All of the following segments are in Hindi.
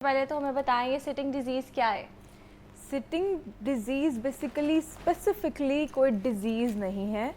पहले तो हमें बताएं ये सिटिंग डिजीज़ क्या है। सिटिंग डिजीज़ बेसिकली स्पेसिफिकली कोई डिजीज़ नहीं है।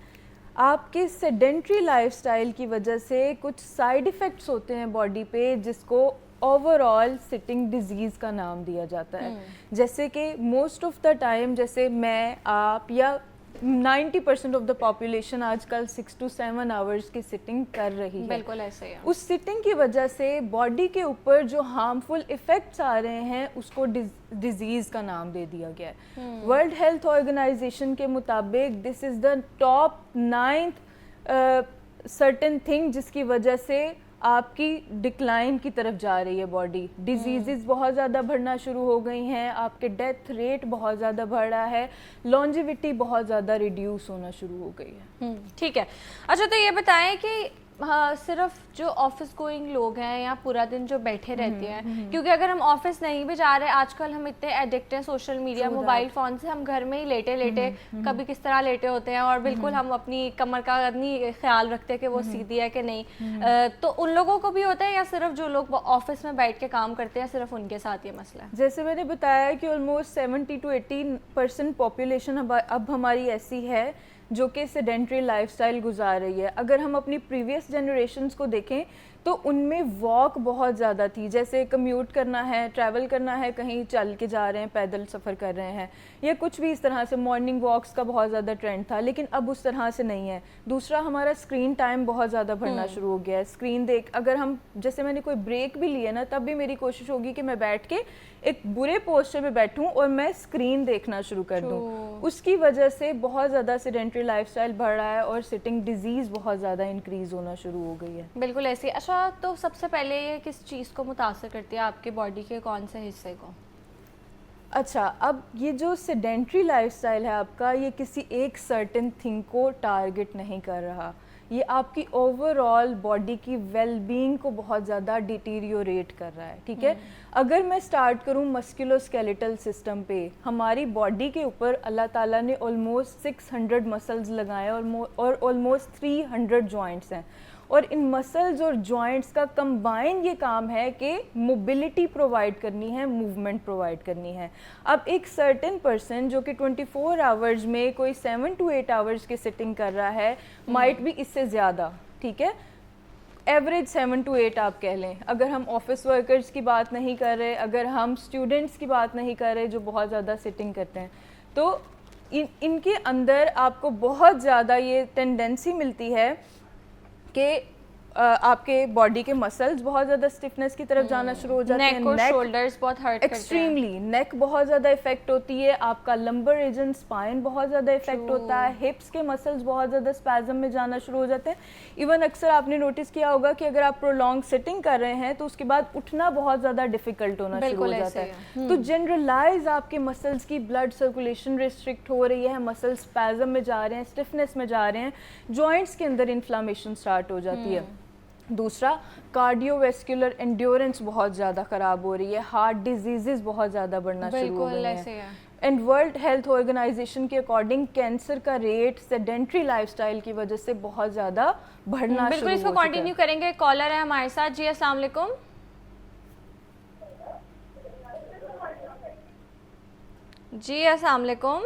आपके सेडेंट्री लाइफस्टाइल की वजह से कुछ साइड इफ़ेक्ट्स होते हैं बॉडी पे, जिसको ओवरऑल सिटिंग डिजीज़ का नाम दिया जाता है। जैसे कि मोस्ट ऑफ द टाइम, जैसे मैं, आप या 90% ऑफ द पॉपुलेशन आजकल 6 to 7 आवर्स की सिटिंग कर रही है। बिल्कुल ऐसे ही है। उस सिटिंग की वजह से बॉडी के ऊपर जो हार्मफुल इफ़ेक्ट्स आ रहे हैं उसको डिजीज़ का नाम दे दिया गया है। वर्ल्ड हेल्थ ऑर्गेनाइजेशन के मुताबिक this is the top 9th certain thing जिसकी वजह से आपकी डिक्लाइन की तरफ जा रही है बॉडी। डिजीज़ बहुत ज़्यादा बढ़ना शुरू हो गई हैं, आपके डेथ रेट बहुत ज़्यादा बढ़ रहा है, लॉन्जिविटी बहुत ज़्यादा रिड्यूस होना शुरू हो गई है। ठीक है। अच्छा, तो ये बताएं कि हाँ, सिर्फ जो ऑफिस गोइंग लोग हैं या पूरा दिन जो बैठे रहते हैं, क्योंकि अगर हम ऑफिस नहीं भी जा रहे, आजकल हम इतने एडिक्ट हैं सोशल मीडिया मोबाइल फ़ोन से, हम घर में ही लेटे लेटे कभी किस तरह लेटे होते हैं और बिल्कुल हम अपनी कमर का नहीं ख्याल रखते कि वो सीधी है कि नहीं। तो उन लोगों को भी होता है या सिर्फ जो लोग ऑफिस में बैठ के काम करते हैं सिर्फ उनके साथ ये मसला है? जैसे मैंने बताया कि ऑलमोस्ट 70 to 80% पॉपुलेशन अब हमारी ऐसी है जो कि सेडेंट्री लाइफस्टाइल गुजार रही है। अगर हम अपनी प्रीवियस जनरेशन्स को देखें तो उनमें वॉक बहुत ज़्यादा थी, जैसे कम्यूट करना है, ट्रैवल करना है, कहीं चल के जा रहे हैं, पैदल सफ़र कर रहे हैं या कुछ भी इस तरह से, मॉर्निंग वॉक्स का बहुत ज़्यादा ट्रेंड था, लेकिन अब उस तरह से नहीं है। दूसरा, हमारा स्क्रीन टाइम बहुत ज़्यादा बढ़ना शुरू हो गया है। स्क्रीन अगर हम, जैसे मैंने कोई ब्रेक भी लिया ना, तब भी मेरी कोशिश होगी कि मैं बैठ के एक बुरे पोस्चर में बैठूं और मैं स्क्रीन देखना शुरू कर दूं। उसकी वजह से बहुत ज़्यादा सेडेंट्री लाइफस्टाइल बढ़ रहा है और सिटिंग डिजीज़ बहुत ज़्यादा इंक्रीज़ होना शुरू हो गई है। बिल्कुल ऐसे। अच्छा, तो सबसे पहले ये किस चीज़ को मुतासर करती है, आपके बॉडी के कौन से हिस्से को? अच्छा, अब ये जो सेडेंट्री लाइफस्टाइल है आपका, ये किसी एक सर्टेन थिंग को टारगेट नहीं कर रहा, ये आपकी ओवरऑल बॉडी की वेलबींग को बहुत ज़्यादा डिटीरियोरेट कर रहा है। ठीक है, अगर मैं स्टार्ट करूँ मस्कुलोस्केलेटल सिस्टम पे, हमारी बॉडी के ऊपर अल्लाह ताला ने ऑलमोस्ट 600 मसल्स लगाए और ऑलमोस्ट 300 जॉइंट्स हैं, और इन मसल्स और जॉइंट्स का कंबाइन ये काम है कि मोबिलिटी प्रोवाइड करनी है, मूवमेंट प्रोवाइड करनी है। अब एक सर्टेन पर्सन जो कि 24 आवर्स में कोई 7 to 8 आवर्स की सिटिंग कर रहा है, माइट भी इससे ज़्यादा, ठीक है, एवरेज 7 to 8 आप कह लें। अगर हम ऑफिस वर्कर्स की बात नहीं कर रहे, अगर हम स्टूडेंट्स की बात नहीं कर रहे जो बहुत ज़्यादा सिटिंग करते हैं, तो इनके अंदर आपको बहुत ज़्यादा ये टेंडेंसी मिलती है कि आपके बॉडी के मसल्स बहुत ज़्यादा स्टिफनेस की तरफ जाना शुरू हो जाते हैं, नेक और शोल्डर्स बहुत हर्ट करते हैं। एक्सट्रीमली नेक बहुत ज़्यादा इफेक्ट होती है, आपका लंबर रीजन, स्पाइन बहुत ज़्यादा इफेक्ट होता है, हिप्स के मसल्स बहुत ज़्यादा स्पैज़म में जाना शुरू हो जाते हैं। इवन अक्सर आपने नोटिस किया होगा कि अगर आप प्रोलॉन्ग सिटिंग कर रहे हैं तो उसके बाद उठना बहुत ज़्यादा डिफिकल्ट होना शुरू हो जाता है। तो जनरलाइज आपके मसल्स की ब्लड सर्कुलेशन रिस्ट्रिक्ट हो रही है, मसल्स स्पैज़म में जा रहे हैं, स्टिफनेस में जा रहे हैं, जॉइंट्स के अंदर इन्फ्लामेशन स्टार्ट हो जाती है। दूसरा, कार्डियोवैस्कुलर एंड्योरेंस बहुत ज़्यादा ख़राब हो रही है, हार्ट डिजीज़ बहुत ज़्यादा बढ़ना शुरू हो गए हैं। एंड वर्ल्ड हेल्थ ऑर्गेनाइजेशन के अकॉर्डिंग कैंसर का रेट सेडेंट्री लाइफस्टाइल की वजह से बहुत ज़्यादा बढ़ना शुरू हो गया है। इसको कंटिन्यू करेंगे। कॉलर है हमारे साथ। जी अस्सलाम वालेकुम। जी अस्सलाम वालेकुम।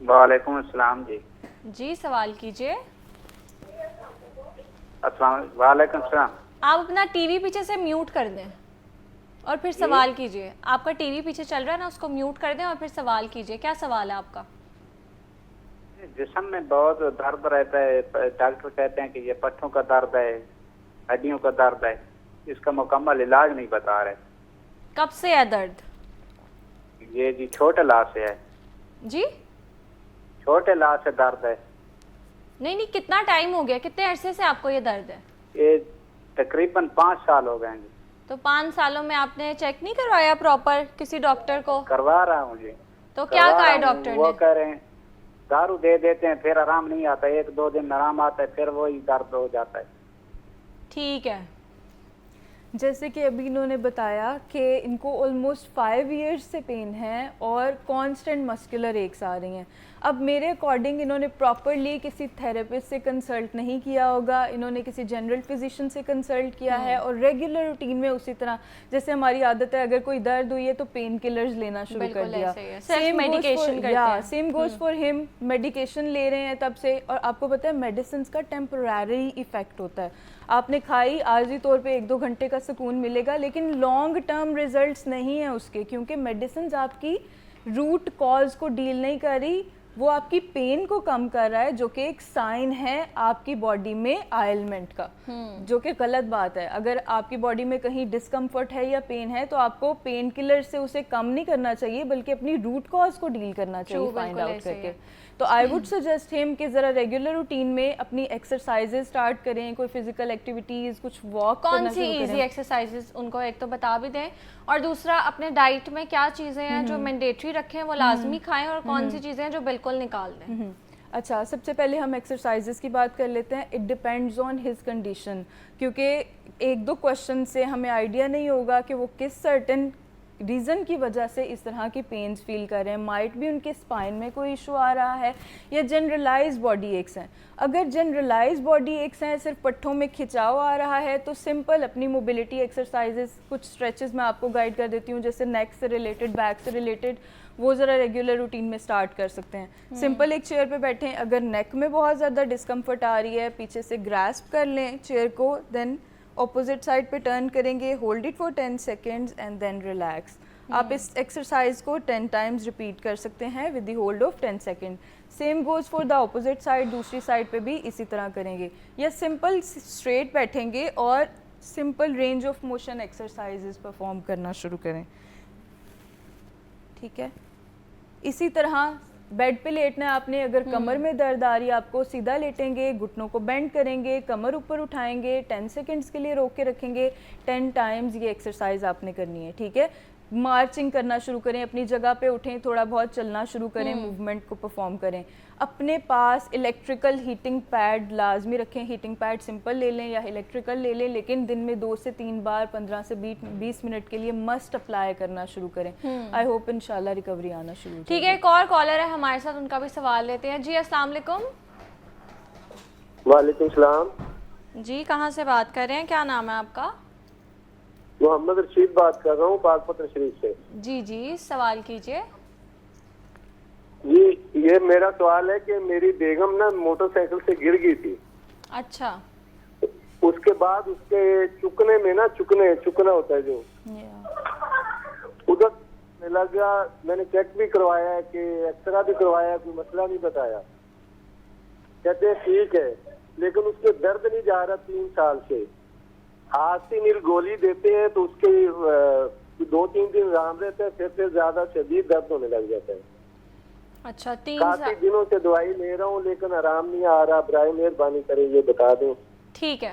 वालेकुम अस्सलाम जी। जी सवाल कीजिए। वालेकुम सलाम। आप अपना टीवी पीछे से म्यूट कर दें और फिर सवाल कीजिए। आपका टीवी पीछे चल रहा है ना, उसको म्यूट कर दें और फिर सवाल कीजिए। क्या सवाल है आपका? जिस्म में बहुत दर्द रहता है, डॉक्टर कहते हैं कि ये पट्टों का दर्द है, हड्डियों का दर्द है, इसका मुकम्मल इलाज नहीं बता रहे। कब से है दर्द? ये जी छोटे लाश से है। जी छोटे लाश से दर्द है। नहीं, कितना टाइम हो गया, कितने अरसे से आपको ये दर्द है? ये तकरीबन 5 साल हो गए। तो 5 सालों में आपने चेक नहीं करवाया प्रॉपर किसी डॉक्टर को? करवा रहा हूँ जी। तो क्या कहा है डॉक्टर ने? वो कह रहे हैं दारू दे देते हैं, फिर आराम नहीं आता, 1-2 दिन आराम आता है, फिर वही दर्द हो जाता है। ठीक है। जैसे कि अभी इन्होंने बताया कि इनको ऑलमोस्ट 5 इयर्स से पेन है और कांस्टेंट मस्कुलर एक्स आ रही हैं। अब मेरे अकॉर्डिंग इन्होंने प्रॉपरली किसी थेरेपिस्ट से कंसल्ट नहीं किया होगा, इन्होंने किसी जनरल फिजिशियन से कंसल्ट किया है और रेगुलर रूटीन में उसी तरह जैसे हमारी आदत है अगर कोई दर्द हुई है तो पेन किलर्स लेना शुरू कर दिया। Same goes for him, medication ले रहे हैं तब से। और आपको पता है मेडिसिन का टेम्पररी इफेक्ट होता है, आपने खाई आर्जी तौर पे 1-2 घंटे का सुकून मिलेगा लेकिन लॉन्ग टर्म रिजल्ट्स नहीं है उसके, क्योंकि मेडिसिन आपकी रूट कॉज को डील नहीं कर रही, वो आपकी पेन को कम कर रहा है जो कि एक साइन है आपकी बॉडी में आयलमेंट का, जो कि गलत बात है। अगर आपकी बॉडी में कहीं डिस्कम्फर्ट है या पेन है तो आपको पेन किलर से उसे कम नहीं करना चाहिए बल्कि अपनी रूट कॉज को डील करना चाहिए फाइंड आउट करके। तो आई वुड सजेस्ट हिम कि ज़रा रेगुलर रूटीन में अपनी एक्सरसाइजेज स्टार्ट करें, कोई फिजिकल एक्टिविटीज़, कुछ वॉक कौन सी इजी एक्सरसाइजेज उनको एक तो बता भी दें, और दूसरा अपने डाइट में क्या चीज़ें हैं जो मैंडेटरी रखें वो लाजमी खाएं और कौन सी चीज़ें हैं जो बिल्कुल निकाल दें। अच्छा, सबसे पहले हम एक्सरसाइजेस की बात कर लेते हैं। It depends on his condition, क्योंकि 1-2 क्वेश्चन से हमें आइडिया नहीं होगा कि वो किस सर्टेन रीज़न की वजह से इस तरह की पेन्स फील कर रहे हैं। माइट भी उनके स्पाइन में कोई इशू आ रहा है या जनरलाइज बॉडी एक्स हैं। अगर जनरलाइज बॉडी एक्स हैं, सिर्फ पट्ठों में खिंचाव आ रहा है, तो सिंपल अपनी मोबिलिटी एक्सरसाइजेस, कुछ स्ट्रेचेस मैं आपको गाइड कर देती हूँ जैसे नेक से रिलेटेड, बैक से रिलेटेड, वो ज़रा रेगुलर रूटीन में स्टार्ट कर सकते हैं। सिंपल एक चेयर पे बैठें, अगर नेक में बहुत ज़्यादा डिस्कम्फर्ट आ रही है पीछे से ग्रैस्प कर लें चेयर को, देन ऑपोजिट साइड पे टर्न करेंगे, hold it for 10 seconds and then relax. आप इस एक्सरसाइज को 10 टाइम्स रिपीट कर सकते हैं with the hold of 10 second. Same goes for the opposite side, दूसरी साइड पे भी इसी तरह करेंगे। या सिंपल स्ट्रेट बैठेंगे और simple range of motion exercises perform करना शुरू करें, ठीक है। इसी तरह बेड पे लेटना है आपने, अगर कमर में दर्द आ रही है आपको सीधा लेटेंगे, घुटनों को बेंड करेंगे, कमर ऊपर उठाएंगे, 10 सेकेंड्स के लिए रोक के रखेंगे, 10 टाइम्स ये एक्सरसाइज आपने करनी है, ठीक है। मार्चिंग करना शुरू करें, अपनी जगह पे उठें, थोड़ा बहुत चलना शुरू करें, मूवमेंट को परफॉर्म करें। अपने पास इलेक्ट्रिकल हीटिंग पैड लाजमी रखें, हीटिंग पैड सिंपल ले लें या इलेक्ट्रिकल ले लें, लेकिन दिन में 2 से 3 बार 15 से 20 मिनट के लिए मस्ट अप्लाई करना शुरू करें। आई होप इंशाल्लाह रिकवरी आना शुरू हो जाए। ठीक है, एक और कॉलर है हमारे साथ, उनका भी सवाल लेते हैं। जी अस्सलाम वालेकुम। वालेकुम सलाम जी, कहाँ से बात कर रहे हैं, क्या नाम है आपका? मोहम्मद रशीद बात कर रहा हूँ पाकपत्र शरीफ से। जी जी, सवाल कीजिए। जी, ये मेरा सवाल है कि मेरी बेगम ना मोटरसाइकिल से गिर गई थी। अच्छा। उसके बाद उसके चुकने में ना चुकना होता है जो उधर में लग गया। मैंने चेक भी करवाया है कि एक्सरा भी करवाया, कोई मसला नहीं बताया। कहते हैं ठीक है, लेकिन उसके दर्द नहीं जा रहा 3 साल से। आस्तीनिल गोली देते हैं तो उसके 2-3 दिन आराम रहता है, फिर ज्यादा शदीद दर्द होने लग जाता है। अच्छा, 3 काफी दिनों से दवाई ले रहा हूँ लेकिन आराम नहीं आ रहा। बराए मेहरबानी करें ये बता दें। ठीक है,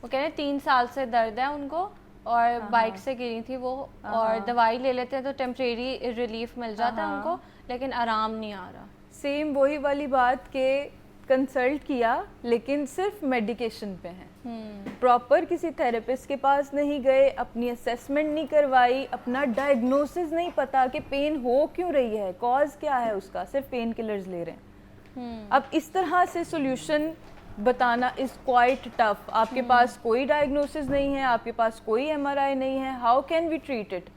वो कह रहे हैं 3 साल से दर्द है उनको और बाइक से गिरी थी वो, और दवाई ले लेते हैं तो टेम्परेरी रिलीफ मिल जाता है उनको, लेकिन आराम नहीं आ रहा। सेम वही वाली बात के कंसल्ट किया लेकिन सिर्फ मेडिकेशन पे हैं, प्रॉपर किसी थेरेपिस्ट के पास नहीं गए, अपनी असेसमेंट नहीं करवाई, अपना डायग्नोसिस नहीं पता कि पेन हो क्यों रही है, कॉज क्या है उसका, सिर्फ पेन किलर्स ले रहे हैं। अब इस तरह से सॉल्यूशन बताना इज क्वाइट टफ। आपके पास कोई डायग्नोसिस नहीं है, आपके पास कोई MRI नहीं है, how can we treat it?